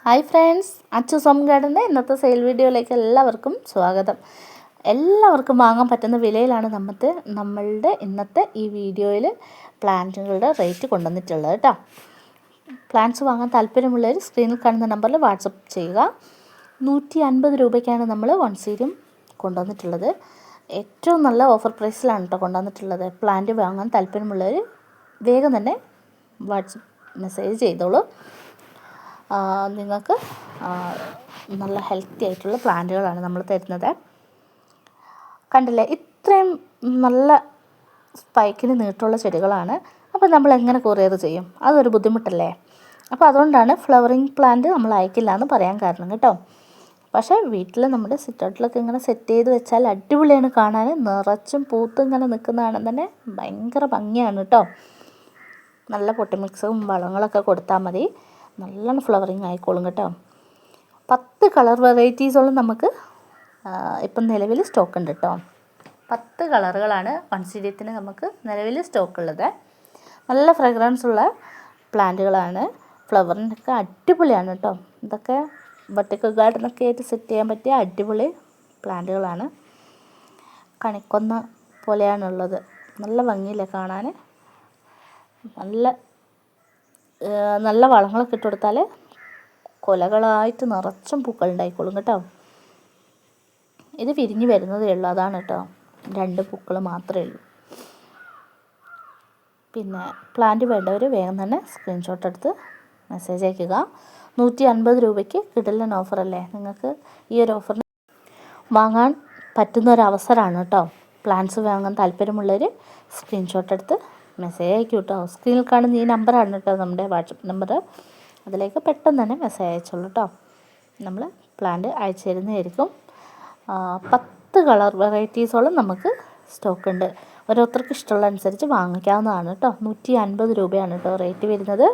Hi friends, Achus home ഗാർഡൻ്റെ ഇന്നത്തെ sale വീഡിയോയിലേക്ക് എല്ലാവർക്കും സ്വാഗതം. എല്ലാവർക്കും വാങ്ങാൻ പറ്റുന്ന വിലയിലാണ് നമ്മളുടെ ഇന്നത്തെ ഈ വീഡിയോയിൽ പ്ലാന്റുകളുടെ റേറ്റ് കൊണ്ടുവന്നിട്ടുള്ളത് കേട്ടോ. പ്ലാന്റ്സ് വാങ്ങാൻ താല്പര്യമുള്ളവർ സ്ക്രീനിൽ കാണുന്ന നമ്പറിൽ വാട്സപ്പ് ചെയ്യുക. 150 രൂപയ്ക്കാണ് നമ്മൾ വൺസീരിയം കൊണ്ടുവന്നിട്ടുള്ളത്. ഏറ്റവും നല്ല ഓഫർ പ്രൈസിലാണ് കേട്ടോ കൊണ്ടുവന്നിട്ടുള്ളത്. പ്ലാന്റ് വാങ്ങാൻ താല്പര്യമുള്ളവർ വേഗം തന്നെ വാട്സപ്പ് മെസ്സേജ് ചെയ്തോളൂ. നിങ്ങൾക്ക് നല്ല ഹെൽത്തി ആയിട്ടുള്ള പ്ലാന്റുകളാണ് നമ്മൾ തരുന്നത്. കണ്ടില്ലേ, ഇത്രയും നല്ല സ്പൈക്കിന് നീട്ടുള്ള ചെടികളാണ്. അപ്പോൾ നമ്മൾ എങ്ങനെ കൊറിയർ ചെയ്യും? അതൊരു ബുദ്ധിമുട്ടല്ലേ. അപ്പോൾ അതുകൊണ്ടാണ് ഫ്ലവറിങ് പ്ലാന്റ് നമ്മൾ അയക്കില്ല എന്ന് പറയാൻ കാരണം കേട്ടോ. പക്ഷേ വീട്ടിൽ നമ്മുടെ സിറ്റൗട്ടിലൊക്കെ ഇങ്ങനെ സെറ്റ് ചെയ്ത് വെച്ചാൽ അടിപൊളിയാണ് കാണാൻ. നിറച്ചും പൂത്തും ഇങ്ങനെ നിൽക്കുന്നതാണ് തന്നെ ഭയങ്കര ഭംഗിയാണ് കേട്ടോ. നല്ല പൊട്ടിമിക്സും വളങ്ങളൊക്കെ കൊടുത്താൽ മതി, നല്ലോണം ഫ്ലവറിങ് ആയിക്കോളും കേട്ടോ. 10 കളർ വെറൈറ്റീസോളം നമുക്ക് ഇപ്പം നിലവിൽ സ്റ്റോക്ക് ഉണ്ട് കേട്ടോ. 10 കളറുകളാണ് വൺസീരിയത്തിന് നമുക്ക് നിലവിൽ സ്റ്റോക്ക് ഉള്ളത്. നല്ല ഫ്രഗ്രൻസ് ഉള്ള പ്ലാന്റുകളാണ്. ഫ്ലവറിനൊക്കെ അടിപൊളിയാണ് കേട്ടോ. ഇതൊക്കെ വെർട്ടിക്കൽ ഗാർഡനൊക്കെ ആയിട്ട് സെറ്റ് ചെയ്യാൻ പറ്റിയ അടിപൊളി പ്ലാന്റുകളാണ്. കണിക്കൊന്ന പോലെയാണുള്ളത്. നല്ല ഭംഗിയില്ലേ കാണാൻ. നല്ല വളങ്ങളൊക്കെ ഇട്ട് കൊടുത്താൽ കൊലകളായിട്ട് നിറച്ചും പൂക്കൾ ഉണ്ടായിക്കോളും കേട്ടോ. ഇത് വിരിഞ്ഞ് വരുന്നതേ ഉള്ളൂ, അതാണ് കേട്ടോ. 2 പൂക്കൾ മാത്രമേ ഉള്ളൂ. പിന്നെ പ്ലാന്റ് വേണ്ടവർ വേഗം തന്നെ സ്ക്രീൻഷോട്ട് എടുത്ത് മെസ്സേജ് അയയ്ക്കുക. 150 രൂപയ്ക്ക് കിടിലൻ ഓഫറല്ലേ. നിങ്ങൾക്ക് ഈ ഒരു ഓഫറിന് വാങ്ങാൻ പറ്റുന്നൊരവസരമാണ് കേട്ടോ. പ്ലാന്റ്സ് വാങ്ങാൻ താല്പര്യമുള്ളവർ സ്ക്രീൻഷോട്ട് എടുത്ത് മെസ്സേജ് അയക്കും കേട്ടോ. സ്ക്രീനിൽ കാണുന്ന ഈ നമ്പറാണ് കേട്ടോ നമ്മുടെ വാട്സപ്പ് നമ്പർ. അതിലേക്ക് പെട്ടെന്ന് തന്നെ മെസ്സേജ് അയച്ചോളൂ കേട്ടോ. നമ്മൾ പ്ലാന്റ് അയച്ചു തരുന്നതായിരിക്കും. 10 കളർ വെറൈറ്റീസോളം നമുക്ക് സ്റ്റോക്ക് ഉണ്ട്. ഓരോരുത്തർക്ക് ഇഷ്ടമുള്ള അനുസരിച്ച് വാങ്ങിക്കാവുന്നതാണ് കേട്ടോ. 150 രൂപയാണ് കേട്ടോ റേറ്റ് വരുന്നത്.